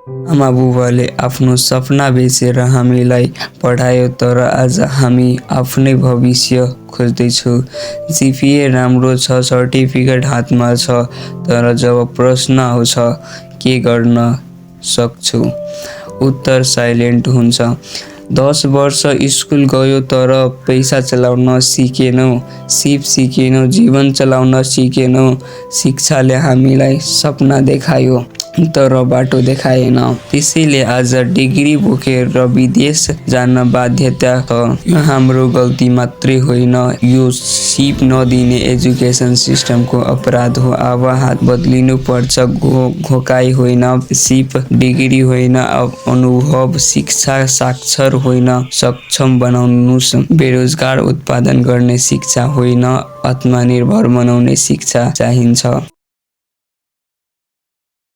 आमा बुबाले आफ्नो सपना बेचेर हामीलाई पढायो, तर आज हामी आफ्नै भविष्य खोज्दैछु। जिपिए राम्रो छ, सर्टिफिकेट हातमा छ, तर जब प्रश्न आउँछ के गर्न सक्छु, उत्तर साइलेन्ट हुन्छ। 10 वर्ष स्कुल गयो तर पैसा चलाउन सिकेनौँ, सिप सिकेनौँ, जीवन चलाउन सिकेनौँ। शिक्षाले हामीलाई सपना देखायो तर बाटो देखाएन। त्यसैले आज डिग्री बोकेर विदेश जान बाध्यता छ। यो हाम्रो गल्ती मात्रै होइन, यो सिप नदिने एजुकेसन सिस्टमको अपराध हो। अब हात बदलिनु पर्छ, घोकाइ होइन, सिप डिग्री होइन, अनुभव, शिक्षा, साक्षर होइन, सक्षम बनाउनुस्। बेरोजगार उत्पादन गर्ने शिक्षा होइन, आत्मनिर्भर बनाउने शिक्षा चाहिन्छ।